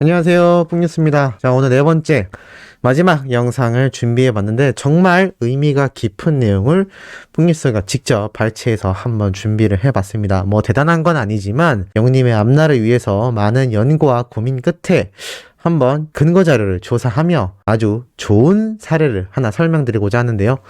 안녕하세요, 뿡뉴스입니다. 자, 오늘 네 번째 마지막 영상을 준비해 봤는데 정말 의미가 깊은 내용을 뿡뉴스가 직접 발췌해서 한번 준비를 해 봤습니다. 뭐 대단한 건 아니지만 영님의 앞날을 위해서 많은 연구와 고민 끝에 한번 근거 자료를 조사하며 아주 좋은 사례를 하나 설명드리고자 하는데요.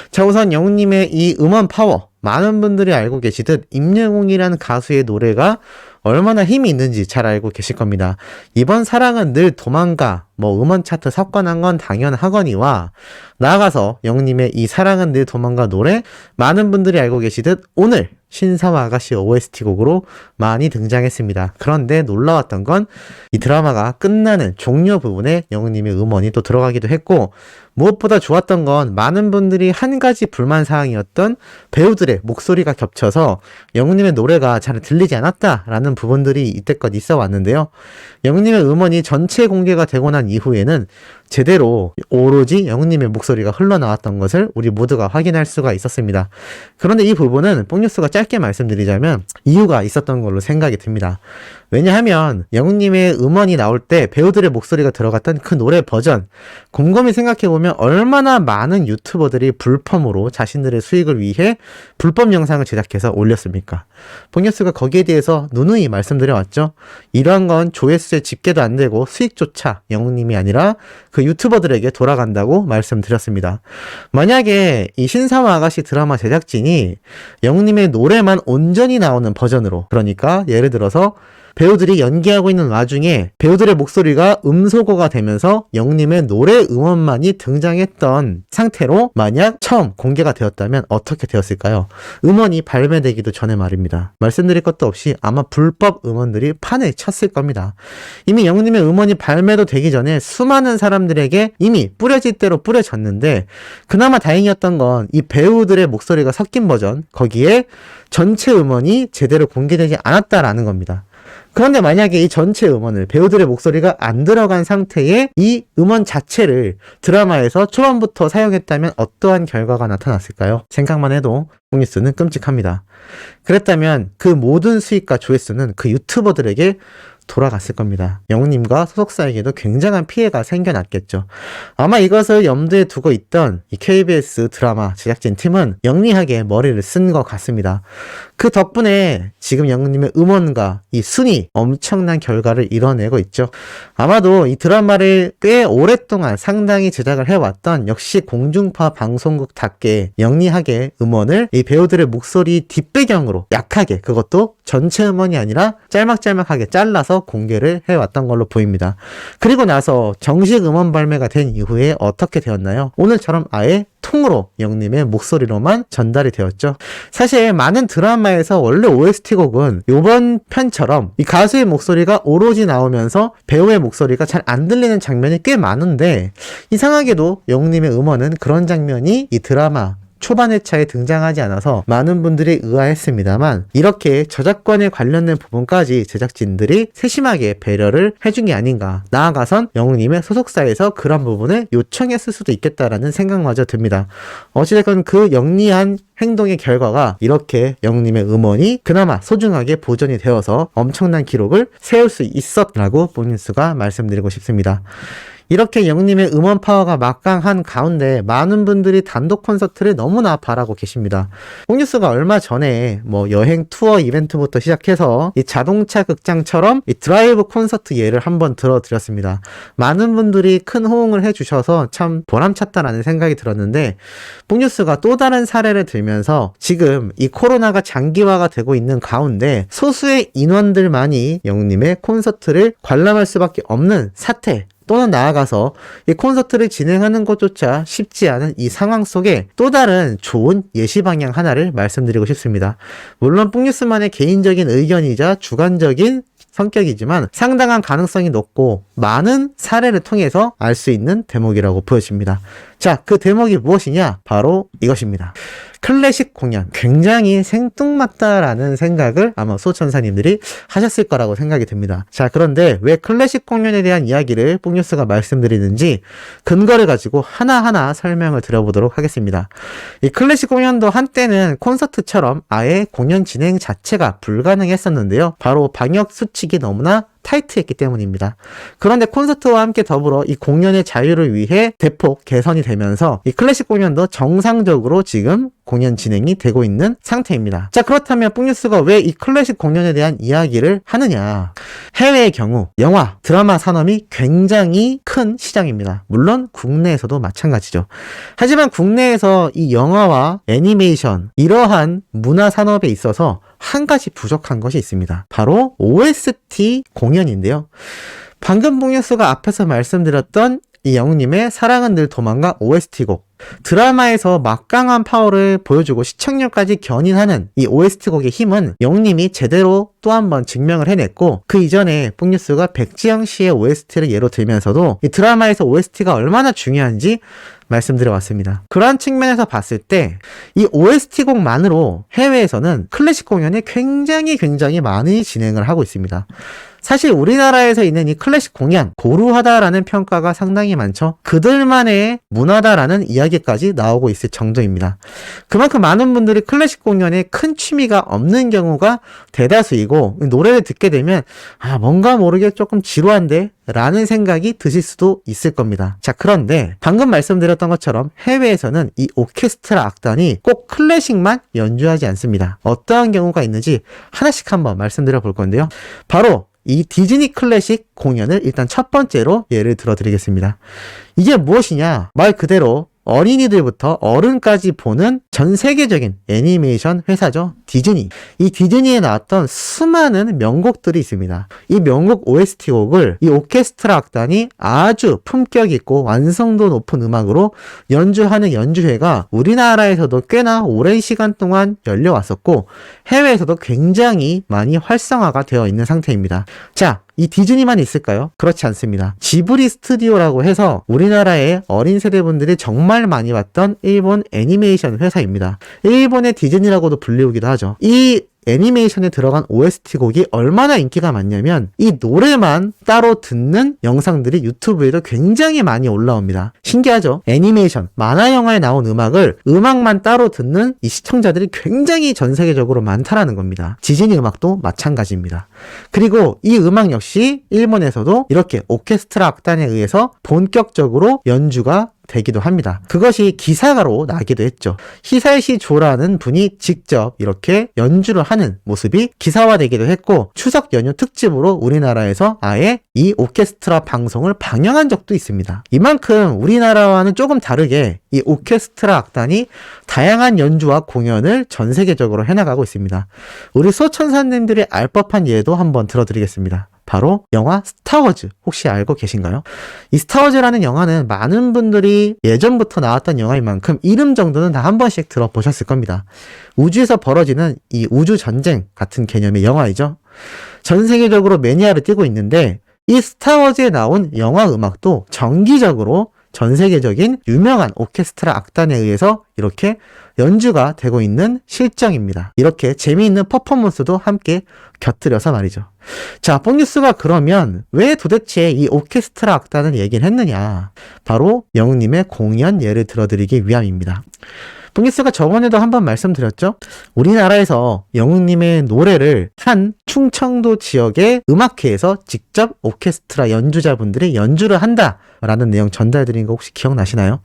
자, 우선 영님의 이 음원 파워, 많은 분들이 알고 계시듯 임영웅이라는 가수의 노래가 얼마나 힘이 있는지 잘 알고 계실 겁니다. 이번 사랑은 늘 도망가, 음원 차트 석권한 건 당연하거니와 나아가서 영님의 이 사랑은 늘 도망가 노래 많은 분들이 알고 계시듯 오늘 신사와 아가씨 OST 곡으로 많이 등장했습니다. 그런데 놀라웠던 건 이 드라마가 끝나는 종료 부분에 영님의 음원이 또 들어가기도 했고, 무엇보다 좋았던 건 많은 분들이 한 가지 불만사항이었던 배우들의 목소리가 겹쳐서 영님의 노래가 잘 들리지 않았다라는 부분들이 이때껏 있어 왔는데요. 영님의 음원이 전체 공개가 되고 난 이후에는 제대로 오로지 영님의 목소리가 흘러나왔던 것을 우리 모두가 확인할 수가 있었습니다. 그런데 이 부분은 뽕뉴스가 짧게 말씀드리자면 이유가 있었던 걸로 생각이 듭니다. 왜냐하면 영님의 음원이 나올 때 배우들의 목소리가 들어갔던 그 노래 버전, 곰곰이 생각해보면 얼마나 많은 유튜버들이 불펌으로 자신들의 수익을 위해 불법 영상을 제작해서 올렸습니까? 뽕뉴스가 거기에 대해서 누누이 말씀드려왔죠. 이러한 건 조회수에 집계도 안 되고 수익조차 영님이 아니라 그 유튜버들에게 돌아간다고 말씀드렸습니다. 만약에 이 신사와 아가씨 드라마 제작진이 영님의 노래만 온전히 나오는 버전으로, 그러니까 예를 들어서 배우들이 연기하고 있는 와중에 배우들의 목소리가 음소거가 되면서 영님의 노래 음원만이 등장했던 상태로 만약 처음 공개가 되었다면 어떻게 되었을까요? 음원이 발매되기도 전에 말입니다. 말씀드릴 것도 없이 아마 불법 음원들이 판에 쳤을 겁니다. 이미 영님의 음원이 발매도 되기 전에 수많은 사람들에게 이미 뿌려질 대로 뿌려졌는데, 그나마 다행이었던 건 이 배우들의 목소리가 섞인 버전, 거기에 전체 음원이 제대로 공개되지 않았다라는 겁니다. 그런데 만약에 이 전체 음원을 배우들의 목소리가 안 들어간 상태의 이 음원 자체를 드라마에서 초반부터 사용했다면 어떠한 결과가 나타났을까요? 생각만 해도 뽕뉴스는 끔찍합니다. 그랬다면 그 모든 수익과 조회수는 그 유튜버들에게 돌아갔을 겁니다. 영님과 소속사에게도 굉장한 피해가 생겨났겠죠. 아마 이것을 염두에 두고 있던 이 KBS 드라마 제작진 팀은 영리하게 머리를 쓴 것 같습니다. 그 덕분에 지금 영님의 음원과 이 순위 엄청난 결과를 이뤄내고 있죠. 아마도 이 드라마를 꽤 오랫동안 상당히 제작을 해왔던 역시 공중파 방송국답게 영리하게 음원을 이 배우들의 목소리 뒷배경으로 약하게, 그것도 전체 음원이 아니라 짤막짤막하게 잘라서 공개를 해왔던 걸로 보입니다. 그리고 나서 정식 음원 발매가 된 이후에 어떻게 되었나요? 오늘처럼 아예 통으로 영님의 목소리로만 전달이 되었죠. 사실 많은 드라마에서 원래 OST 곡은 이번 편처럼 이 가수의 목소리가 오로지 나오면서 배우의 목소리가 잘 안 들리는 장면이 꽤 많은데, 이상하게도 영님의 음원은 그런 장면이 이 드라마 초반 회차에 등장하지 않아서 많은 분들이 의아했습니다만, 이렇게 저작권에 관련된 부분까지 제작진들이 세심하게 배려를 해준 게 아닌가, 나아가선 영웅님의 소속사에서 그런 부분을 요청했을 수도 있겠다라는 생각마저 듭니다. 어찌됐건 그 영리한 행동의 결과가 이렇게 영웅님의 음원이 그나마 소중하게 보존이 되어서 엄청난 기록을 세울 수 있었라고 뽕뉴스가 말씀드리고 싶습니다. 이렇게 영님의 음원 파워가 막강한 가운데 많은 분들이 단독 콘서트를 너무나 바라고 계십니다. 뽕뉴스가 얼마 전에 여행 투어 이벤트부터 시작해서 이 자동차 극장처럼 이 드라이브 콘서트 예를 한번 들어드렸습니다. 많은 분들이 큰 호응을 해주셔서 참 보람찼다라는 생각이 들었는데, 뽕뉴스가 또 다른 사례를 들면서 지금 이 코로나가 장기화가 되고 있는 가운데 소수의 인원들만이 영님의 콘서트를 관람할 수밖에 없는 사태, 또는 나아가서 이 콘서트를 진행하는 것조차 쉽지 않은 이 상황 속에 또 다른 좋은 예시 방향 하나를 말씀드리고 싶습니다. 물론 뽕뉴스만의 개인적인 의견이자 주관적인 성격이지만 상당한 가능성이 높고 많은 사례를 통해서 알 수 있는 대목이라고 보여집니다. 자, 그 대목이 무엇이냐? 바로 이것입니다. 클래식 공연, 굉장히 생뚱맞다라는 생각을 아마 소천사님들이 하셨을 거라고 생각이 듭니다. 자, 그런데 왜 클래식 공연에 대한 이야기를 뽕뉴스가 말씀드리는지 근거를 가지고 하나하나 설명을 드려보도록 하겠습니다. 이 클래식 공연도 한때는 콘서트처럼 아예 공연 진행 자체가 불가능했었는데요. 바로 방역 수칙이 너무나 타이트했기 때문입니다. 그런데 콘서트와 함께 더불어 이 공연의 자유를 위해 대폭 개선이 되면서 이 클래식 공연도 정상적으로 지금 공연 진행이 되고 있는 상태입니다. 자, 그렇다면 뽕뉴스가 왜 이 클래식 공연에 대한 이야기를 하느냐? 해외의 경우 영화, 드라마 산업이 굉장히 큰 시장입니다. 물론 국내에서도 마찬가지죠. 하지만 국내에서 이 영화와 애니메이션, 이러한 문화 산업에 있어서 한 가지 부족한 것이 있습니다. 바로 OST 공연인데요. 방금 뽕뉴스가 앞에서 말씀드렸던 이 영웅님의 사랑은 늘 도망가 OST곡, 드라마에서 막강한 파워를 보여주고 시청률까지 견인하는 이 OST곡의 힘은 영웅님이 제대로 또 한 번 증명을 해냈고, 그 이전에 뽕뉴스가 백지영 씨의 OST를 예로 들면서도 이 드라마에서 OST가 얼마나 중요한지 말씀드려왔습니다. 그러한 측면에서 봤을 때 이 OST곡만으로 해외에서는 클래식 공연이 굉장히 많이 진행을 하고 있습니다. 사실 우리나라에서 있는 이 클래식 공연 고루하다라는 평가가 상당히 많죠. 그들만의 문화다라는 이야기까지 나오고 있을 정도입니다. 그만큼 많은 분들이 클래식 공연에 큰 취미가 없는 경우가 대다수이고, 노래를 듣게 되면 뭔가 모르게 조금 지루한데? 라는 생각이 드실 수도 있을 겁니다. 자, 그런데 방금 말씀드렸던 것처럼 해외에서는 이 오케스트라 악단이 꼭 클래식만 연주하지 않습니다. 어떠한 경우가 있는지 하나씩 한번 말씀드려 볼 건데요. 바로 이 디즈니 클래식 공연을 일단 첫 번째로 예를 들어 드리겠습니다. 이게 무엇이냐? 말 그대로 어린이들부터 어른까지 보는 전 세계적인 애니메이션 회사죠. 디즈니. 이 디즈니에 나왔던 수많은 명곡들이 있습니다. 이 명곡 OST곡을 이 오케스트라 악단이 아주 품격 있고 완성도 높은 음악으로 연주하는 연주회가 우리나라에서도 꽤나 오랜 시간 동안 열려왔었고, 해외에서도 굉장히 많이 활성화가 되어 있는 상태입니다. 자, 이 디즈니만 있을까요? 그렇지 않습니다. 지브리 스튜디오라고 해서 우리나라의 어린 세대분들이 정말 많이 봤던 일본 애니메이션 회사입니다. 일본의 디즈니라고도 불리우기도 하죠. 이 애니메이션에 들어간 OST 곡이 얼마나 인기가 많냐면 이 노래만 따로 듣는 영상들이 유튜브에도 굉장히 많이 올라옵니다. 신기하죠? 애니메이션, 만화 영화에 나온 음악만 따로 듣는 이 시청자들이 굉장히 전 세계적으로 많다라는 겁니다. 디즈니 음악도 마찬가지입니다. 그리고 이 음악 역시 일본에서도 이렇게 오케스트라 악단에 의해서 본격적으로 연주가 되기도 합니다. 그것이 기사가로 나기도 했죠. 히사이시 조라는 분이 직접 이렇게 연주를 하는 모습이 기사화되기도 했고, 추석 연휴 특집으로 우리나라에서 아예 이 오케스트라 방송을 방영한 적도 있습니다. 이만큼 우리나라와는 조금 다르게 이 오케스트라 악단이 다양한 연주와 공연을 전 세계적으로 해나가고 있습니다. 우리 소천사님들이 알 법한 예도 한번 들어드리겠습니다. 바로 영화 스타워즈, 혹시 알고 계신가요? 이 스타워즈라는 영화는 많은 분들이 예전부터 나왔던 영화인 만큼 이름 정도는 다 한 번씩 들어보셨을 겁니다. 우주에서 벌어지는 이 우주 전쟁 같은 개념의 영화이죠. 전 세계적으로 매니아를 띠고 있는데, 이 스타워즈에 나온 영화 음악도 정기적으로 전 세계적인 유명한 오케스트라 악단에 의해서 이렇게 연주가 되고 있는 실정입니다. 이렇게 재미있는 퍼포먼스도 함께 곁들여서 말이죠. 자, 뽕뉴스가 그러면 왜 도대체 이 오케스트라 악단을 얘기를 했느냐? 바로 영웅님의 공연 예를 들어드리기 위함입니다. 뽕뉴스가 저번에도 한번 말씀드렸죠? 우리나라에서 영웅님의 노래를 한 충청도 지역의 음악회에서 직접 오케스트라 연주자분들이 연주를 한다라는 내용 전달드린 거 혹시 기억나시나요?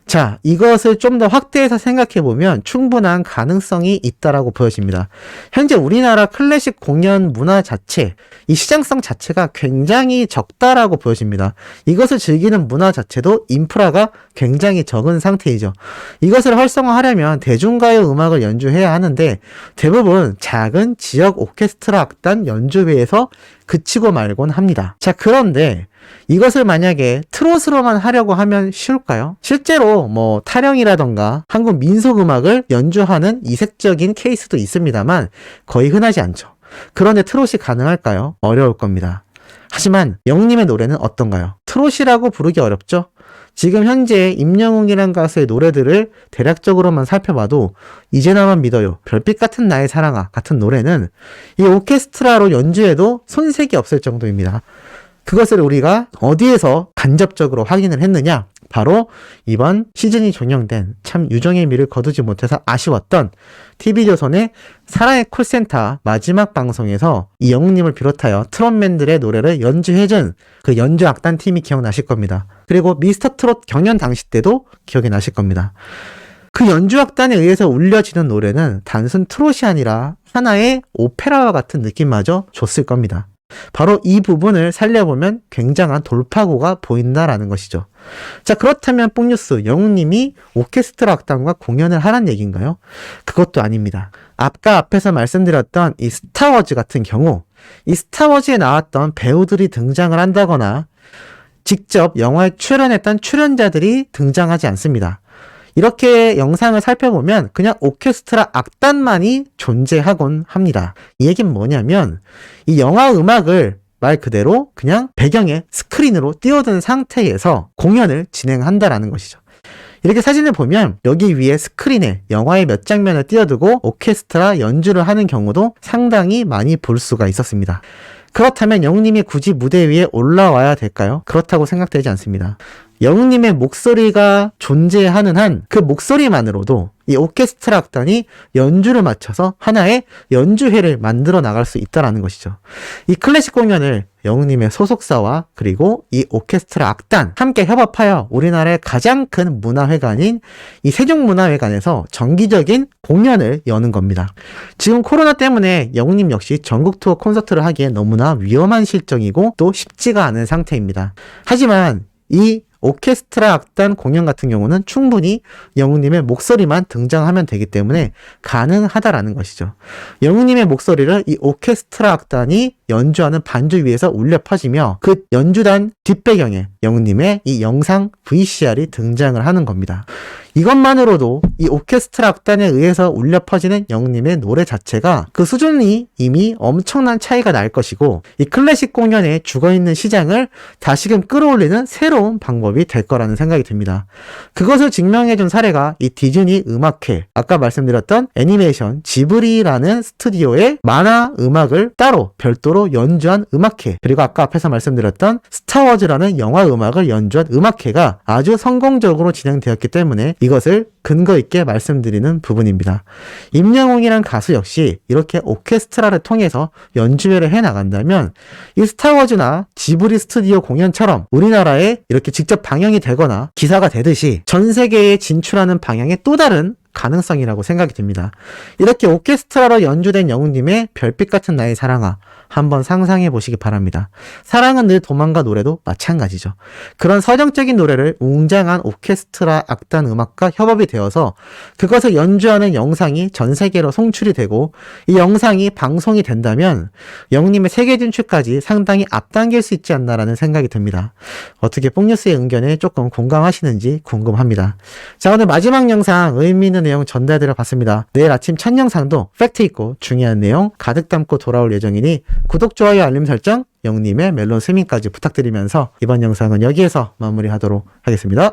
자, 이것을 좀 더 확대해서 생각해보면 충분한 가능성이 있다라고 보여집니다. 현재 우리나라 클래식 공연 문화 자체, 이 시장성 자체가 굉장히 적다라고 보여집니다. 이것을 즐기는 문화 자체도 인프라가 굉장히 적은 상태이죠. 이것을 활성화하려면 대중가요 음악을 연주해야 하는데 대부분 작은 지역 오케스트라 악단 연주회에서 그치고 말곤 합니다. 자, 그런데 이것을 만약에 트롯으로만 하려고 하면 쉬울까요? 실제로 타령이라던가 한국 민속음악을 연주하는 이색적인 케이스도 있습니다만 거의 흔하지 않죠. 그런데 트롯이 가능할까요? 어려울 겁니다. 하지만 영웅님의 노래는 어떤가요? 트롯이라고 부르기 어렵죠? 지금 현재 임영웅이란 가수의 노래들을 대략적으로만 살펴봐도 이제 나만 믿어요, 별빛 같은 나의 사랑아 같은 노래는 이 오케스트라로 연주해도 손색이 없을 정도입니다. 그것을 우리가 어디에서 간접적으로 확인을 했느냐? 바로 이번 시즌이 종영된 참 유종의 미를 거두지 못해서 아쉬웠던 TV조선의 사랑의 콜센터 마지막 방송에서 이 영웅님을 비롯하여 트롯맨들의 노래를 연주해준 그 연주 악단 팀이 기억나실 겁니다. 그리고 미스터 트롯 경연 당시 때도 기억이 나실 겁니다. 그 연주 악단에 의해서 울려지는 노래는 단순 트롯이 아니라 하나의 오페라와 같은 느낌마저 줬을 겁니다. 바로 이 부분을 살려보면 굉장한 돌파구가 보인다라는 것이죠. 자, 그렇다면 뽕뉴스 영웅님이 오케스트라 악단과 공연을 하란 얘기인가요? 그것도 아닙니다. 아까 앞에서 말씀드렸던 이 스타워즈 같은 경우 이 스타워즈에 나왔던 배우들이 등장을 한다거나 직접 영화에 출연했던 출연자들이 등장하지 않습니다. 이렇게 영상을 살펴보면 그냥 오케스트라 악단만이 존재하곤 합니다. 이 얘기는 뭐냐면 이 영화 음악을 말 그대로 그냥 배경에 스크린으로 띄워둔 상태에서 공연을 진행한다라는 것이죠. 이렇게 사진을 보면 여기 위에 스크린에 영화의 몇 장면을 띄워두고 오케스트라 연주를 하는 경우도 상당히 많이 볼 수가 있었습니다. 그렇다면 영웅님이 굳이 무대 위에 올라와야 될까요? 그렇다고 생각되지 않습니다. 영웅님의 목소리가 존재하는 한 그 목소리만으로도 이 오케스트라 악단이 연주를 맞춰서 하나의 연주회를 만들어 나갈 수 있다는 것이죠. 이 클래식 공연을 영웅님의 소속사와 그리고 이 오케스트라 악단 함께 협업하여 우리나라의 가장 큰 문화회관인 이 세종문화회관에서 정기적인 공연을 여는 겁니다. 지금 코로나 때문에 영웅님 역시 전국 투어 콘서트를 하기에 너무나 위험한 실정이고 또 쉽지가 않은 상태입니다. 하지만 이 오케스트라 악단 공연 같은 경우는 충분히 영웅님의 목소리만 등장하면 되기 때문에 가능하다라는 것이죠. 영웅님의 목소리를 이 오케스트라 악단이 연주하는 반주 위에서 울려 퍼지며 그 연주단 뒷배경에 영웅님의 이 영상 VCR이 등장을 하는 겁니다. 이것만으로도 이 오케스트라 악단에 의해서 울려 퍼지는 영웅님의 노래 자체가 그 수준이 이미 엄청난 차이가 날 것이고 이 클래식 공연에 죽어있는 시장을 다시금 끌어올리는 새로운 방법이 될 거라는 생각이 듭니다. 그것을 증명해준 사례가 이 디즈니 음악회, 아까 말씀드렸던 애니메이션 지브리라는 스튜디오의 만화 음악을 따로 별도로 연주한 음악회, 그리고 아까 앞에서 말씀드렸던 스타워즈라는 영화 음악을 연주한 음악회가 아주 성공적으로 진행되었기 때문에 이것을 근거 있게 말씀드리는 부분입니다. 임영웅이란 가수 역시 이렇게 오케스트라를 통해서 연주회를 해나간다면 이 스타워즈나 지브리 스튜디오 공연처럼 우리나라에 이렇게 직접 방영이 되거나 기사가 되듯이 전 세계에 진출하는 방향의 또 다른 가능성이라고 생각이 듭니다. 이렇게 오케스트라로 연주된 영웅님의 별빛 같은 나의 사랑아 한번 상상해 보시기 바랍니다. 사랑은 늘 도망가 노래도 마찬가지죠. 그런 서정적인 노래를 웅장한 오케스트라 악단 음악과 협업이 되어서 그것을 연주하는 영상이 전 세계로 송출이 되고 이 영상이 방송이 된다면 영웅님의 세계 진출까지 상당히 앞당길 수 있지 않나라는 생각이 듭니다. 어떻게 뽕뉴스의 의견에 조금 공감하시는지 궁금합니다. 자, 오늘 마지막 영상 의미 있는 내용 전달드려 봤습니다. 내일 아침 첫 영상도 팩트 있고 중요한 내용 가득 담고 돌아올 예정이니 구독, 좋아요, 알림 설정, 영웅님의 멜론 스밍까지 부탁드리면서 이번 영상은 여기에서 마무리하도록 하겠습니다.